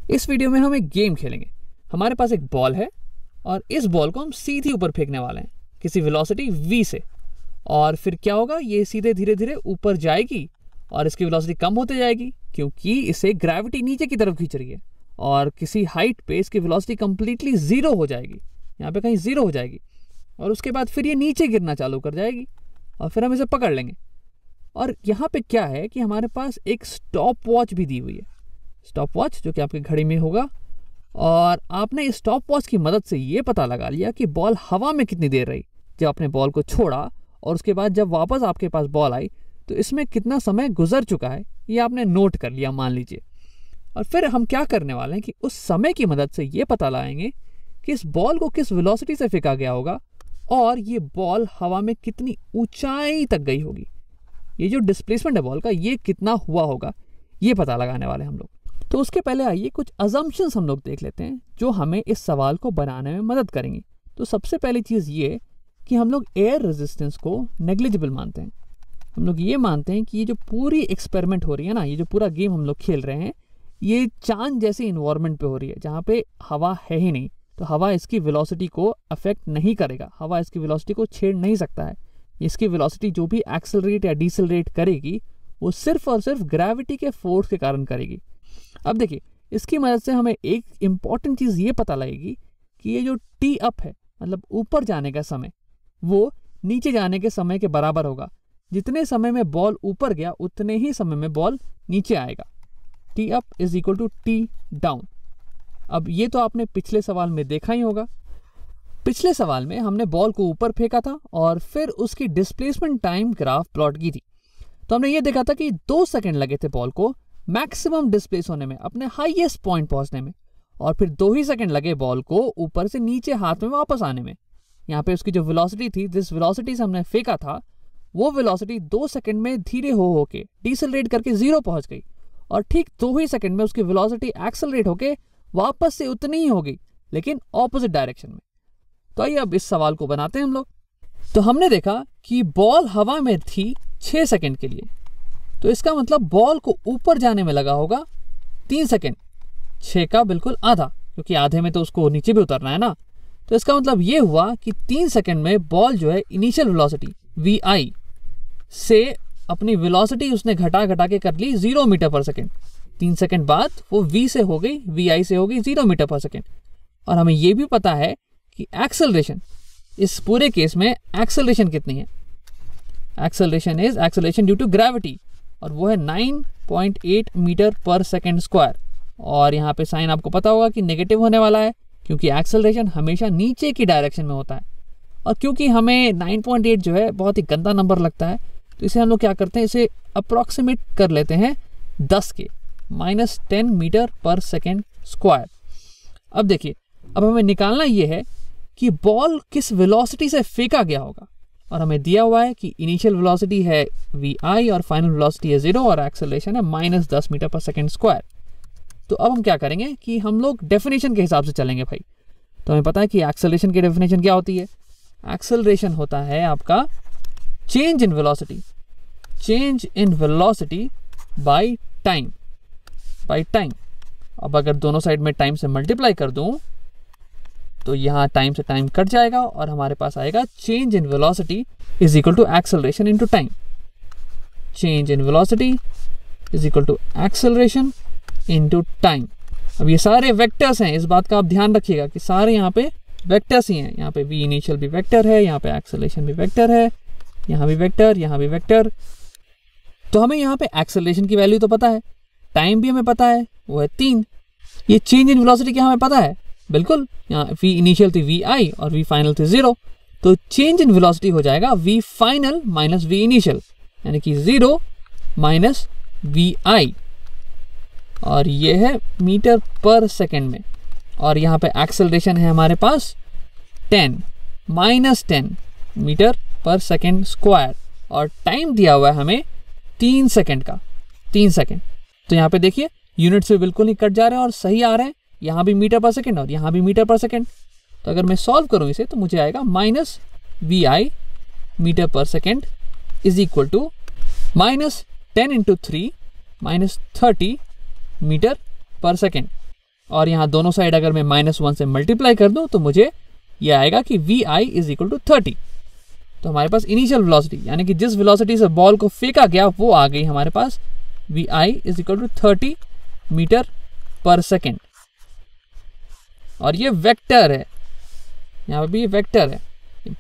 इस वीडियो में हम एक गेम खेलेंगे। हमारे पास एक बॉल है और इस बॉल को हम सीधी ऊपर फेंकने वाले हैं किसी वेलोसिटी v से। और फिर क्या होगा, ये सीधे धीरे धीरे ऊपर जाएगी और इसकी वेलोसिटी कम होते जाएगी क्योंकि इसे ग्रेविटी नीचे की तरफ खींच रही है। और किसी हाइट पे इसकी वेलोसिटी कंप्लीटली जीरो हो जाएगी, यहाँ पे कहीं जीरो हो जाएगी और उसके बाद फिर ये नीचे गिरना चालू कर जाएगी और फिर हम इसे पकड़ लेंगे। और यहाँ पे क्या है कि हमारे पास एक स्टॉप वॉच भी दी हुई है, स्टॉप वॉच जो कि आपकी घड़ी में होगा। और आपने इस स्टॉप वॉच की मदद से ये पता लगा लिया कि बॉल हवा में कितनी देर रही जब आपने बॉल को छोड़ा, और उसके बाद जब वापस आपके पास बॉल आई तो इसमें कितना समय गुजर चुका है ये आपने नोट कर लिया मान लीजिए। और फिर हम क्या करने वाले हैं कि उस समय की मदद से ये पता लगाएंगे कि इस बॉल को किस वेलोसिटी से फेंका गया होगा और ये बॉल हवा में कितनी ऊंचाई तक गई होगी। ये जो डिस्प्लेसमेंट है बॉल का ये कितना हुआ होगा ये पता लगाने वाले हम लोग। तो उसके पहले आइए कुछ अजम्पशंस हम लोग देख लेते हैं जो हमें इस सवाल को बनाने में मदद करेंगी। तो सबसे पहली चीज़ ये कि हम लोग एयर रेजिस्टेंस को नेग्लिजिबल मानते हैं। हम लोग ये मानते हैं कि ये जो पूरी एक्सपेरिमेंट हो रही है ना, ये जो पूरा गेम हम लोग खेल रहे हैं ये चांद जैसी इन्वायरमेंट पे हो रही है जहाँ पे हवा है ही नहीं, तो हवा इसकी वेलोसिटी को अफेक्ट नहीं करेगा, हवा इसकी वेलोसिटी को छेड़ नहीं सकता है। इसकी वेलोसिटी जो भी एक्सेलरेट या डिसेलरेट करेगी वो सिर्फ और सिर्फ ग्रेविटी के फोर्स के कारण करेगी। अब देखिए, इसकी मदद से हमें एक इम्पॉर्टेंट चीज़ ये पता लगेगी कि ये जो टी अप है मतलब ऊपर जाने का समय वो नीचे जाने के समय के बराबर होगा। जितने समय में बॉल ऊपर गया उतने ही समय में बॉल नीचे आएगा। T up is equal to t down. अब ये तो आपने पिछले सवाल में देखा ही होगा। पिछले सवाल में हमने बॉल को ऊपर फेंका था और फिर उसकी डिस्प्लेसमेंट टाइम ग्राफ प्लॉट की थी। तो हमने ये देखा था कि 2 सेकंड लगे थे बॉल को मैक्सिमम डिस्प्लेस होने में, अपने हाईएस्ट पॉइंट पहुंचने में, और फिर 2 ही सेकंड लगे बॉल को ऊपर से नीचे हाथ में वापस आने में। यहाँ पे उसकी जो वेलोसिटी थी, जिस वेलोसिटी से हमने फेंका था वो वेलोसिटी 2 सेकंड में धीरे हो के डिसेलरेट करके 0 पहुंच गई और ठीक 2 ही सेकंड में उसकी वेलोसिटी एक्सेलरेट होके वापस से उतनी ही होगी लेकिन ऑपोजिट डायरेक्शन में। तो आइए अब इस सवाल को बनाते हैं हम लोग। तो हमने देखा कि बॉल हवा में थी 6 सेकंड के लिए, तो इसका मतलब बॉल को ऊपर जाने में लगा होगा 3 सेकंड, 6 का बिल्कुल आधा, क्योंकि आधे में तो उसको नीचे भी उतरना है ना। तो इसका मतलब ये हुआ कि 3 सेकंड में बॉल जो है इनिशियल वेलोसिटी vi से अपनी वेलोसिटी उसने घटा के कर ली 0 मीटर पर सेकंड। 3 सेकंड बाद वो v से हो गई, vi से हो गई 0 मीटर पर सेकंड। और हमें ये भी पता है कि एक्सेलरेशन, इस पूरे केस में एक्सेलरेशन कितनी है, acceleration is acceleration due to gravity, और वो है 9.8 मीटर पर सेकंड स्क्वायर। और यहाँ पे साइन आपको पता होगा कि नेगेटिव होने वाला है क्योंकि एक्सेलरेशन हमेशा नीचे की डायरेक्शन में होता है। और क्योंकि हमें 9.8 जो है बहुत ही गंदा नंबर लगता है तो इसे हम लोग क्या करते हैं, इसे अप्रॉक्सीमेट कर लेते हैं 10 के -10 मीटर पर सेकेंड स्क्वायर। अब देखिए, अब हमें निकालना ये है कि बॉल किस वेलोसिटी से फेंका गया होगा, और हमें दिया हुआ है कि इनिशियल वेलोसिटी है vi और फाइनल वेलोसिटी है 0 और एक्सेलरेशन है -10 मीटर पर सेकेंड स्क्वायर। तो अब हम क्या करेंगे कि हम लोग डेफिनेशन के हिसाब से चलेंगे भाई। तो हमें पता है कि एक्सेलरेशन की डेफिनेशन क्या होती है, एक्सेलरेशन होता है आपका change in velocity, change in velocity by time, by time. अब अगर दोनों साइड में टाइम से मल्टीप्लाई कर दूं तो यहाँ टाइम से टाइम कट जाएगा और हमारे पास आएगा change in velocity is equal to acceleration into time. Change in velocity is equal to acceleration into time. अब ये सारे वेक्टर्स हैं, इस बात का आप ध्यान रखिएगा कि सारे यहाँ पे वेक्टर्स ही हैं। यहाँ पे v इनिशियल भी वेक्टर है, यहाँ पे एक्सेलरेशन भी वेक्टर है, यहाँ भी वेक्टर, यहाँ भी वेक्टर। तो हमें यहाँ पे एक्सेलरेशन की वैल्यू तो पता है, टाइम भी हमें पता है वो है 3। ये चेंज इन वेलोसिटी क्या हमें पता है, बिल्कुल, यहाँ v इनिशियल थी vi और v फाइनल थी 0, तो चेंज इन वेलोसिटी हो जाएगा v final minus v initial, यानी कि 0 माइनस vi, और ये है मीटर पर सेकेंड में। और यहाँ पे एक्सेलरेशन है हमारे पास 10 मीटर पर सेकेंड स्क्वायर, और टाइम दिया हुआ है हमें 3 सेकेंड का, 3 सेकेंड। तो यहाँ पे देखिए यूनिट से बिल्कुल ही कट जा रहे हैं और सही आ रहे हैं, यहाँ भी मीटर पर सेकेंड और यहाँ भी मीटर पर सेकेंड। तो अगर मैं सॉल्व करूँ इसे तो मुझे आएगा -vi metre per second is equal to -10 × 3 -30 metre per second. और यहाँ दोनों साइड अगर मैं -1 से मल्टीप्लाई कर दूं तो मुझे ये आएगा कि vi इज इक्वल टू 30। तो हमारे पास इनिशियल वेलोसिटी यानी कि जिस वेलोसिटी से बॉल को फेंका गया वो आ गई हमारे पास vi is equal to 30 metre per second. और ये वेक्टर है, यहाँ पे भी ये वेक्टर है।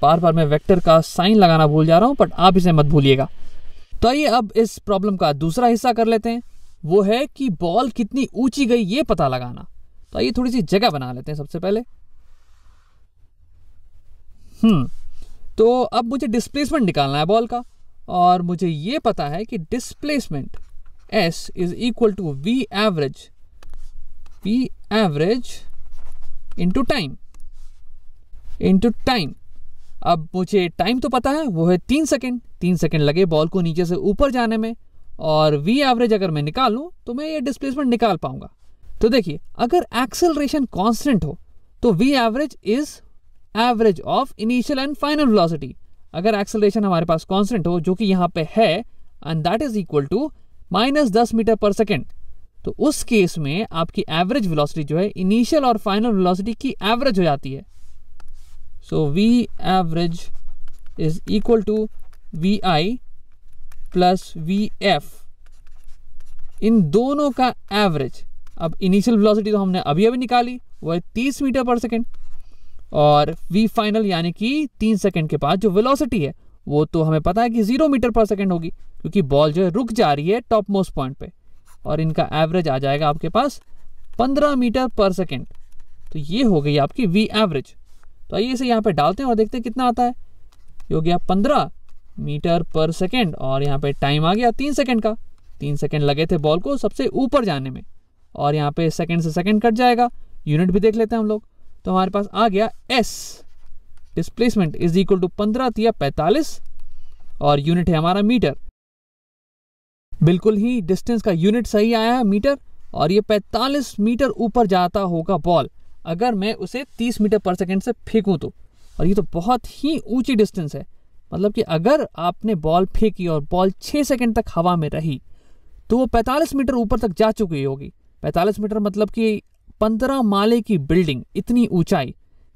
बार बार मैं वेक्टर का साइन लगाना भूल जा रहा हूँ, बट आप इसे मत भूलिएगा। तो आइए अब इस प्रॉब्लम का दूसरा हिस्सा कर लेते हैं, वो है कि बॉल कितनी ऊंची गई ये पता लगाना। तो आइए थोड़ी सी जगह बना लेते हैं सबसे पहले। तो अब मुझे डिस्प्लेसमेंट निकालना है बॉल का, और मुझे ये पता है कि displacement s is equal to v average into time. अब मुझे टाइम तो पता है, वो है 3 सेकेंड। 3 सेकेंड लगे बॉल को नीचे से ऊपर जाने में, और v एवरेज अगर मैं निकाल लूं तो मैं ये डिस्प्लेसमेंट निकाल पाऊंगा। तो देखिए, अगर एक्सेलरेशन कांस्टेंट हो तो v average is average of initial and final velocity. अगर एक्सेलरेशन हमारे पास कांस्टेंट हो, जो कि यहाँ पे है, and that is equal to -10 metre per second, तो उस केस में आपकी एवरेज वेलोसिटी जो है इनिशियल और फाइनल वेलोसिटी की एवरेज हो जाती है। So v average is equal to vi plus vf, इन दोनों का एवरेज। अब इनिशियल वेलोसिटी तो हमने अभी निकाली, वो है 30 मीटर पर सेकेंड, और v फाइनल यानी कि 3 सेकेंड के बाद जो वेलोसिटी है वो तो हमें पता है कि 0 मीटर पर सेकेंड होगी, क्योंकि बॉल जो है रुक जा रही है टॉप मोस्ट पॉइंट पे, और इनका एवरेज आ जाएगा आपके पास 15 मीटर पर सेकेंड। तो ये हो गई आपकी v एवरेज। तो आइए इसे यहाँ पे डालते हैं और देखते हैं कितना आता है। ये हो गया 15 मीटर पर सेकेंड, और यहाँ पे टाइम आ गया 3 सेकेंड का। 3 सेकेंड लगे थे बॉल को सबसे ऊपर जाने में, और यहाँ पे सेकेंड से सेकेंड कट जाएगा। यूनिट भी देख लेते हैं हम लोग। तो हमारे पास आ गया s displacement is equal to 15 या 45, और यूनिट है हमारा मीटर। बिल्कुल ही डिस्टेंस का यूनिट सही आया है मीटर, और ये 45 मीटर ऊपर जाता होगा बॉल अगर मैं उसे 30 मीटर पर सेकेंड से फेंकूं तो। और ये तो बहुत ही ऊंची डिस्टेंस है, मतलब कि अगर आपने बॉल फेंकी और बॉल 6 सेकेंड तक हवा में रही तो वो 45 मीटर ऊपर तक जा चुकी होगी। 45 मीटर मतलब कि 15 माले की बिल्डिंग, इतनी ऊंचाई।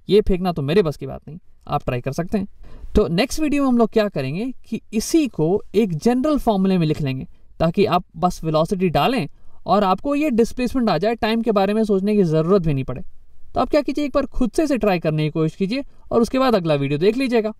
ये फेंकना तो मेरे बस की बात नहीं, आप ट्राई कर सकते हैं। तो नेक्स्ट वीडियो में हम लोग क्या करेंगे कि इसी को एक जनरल फॉर्मूले में लिख लेंगे, ताकि आप बस वेलोसिटी डालें और आपको ये डिस्प्लेसमेंट आ जाए, टाइम के बारे में सोचने की ज़रूरत भी नहीं पड़े। तो आप क्या कीजिए, एक बार खुद से इसे ट्राई करने की कोशिश कीजिए और उसके बाद अगला वीडियो देख लीजिएगा।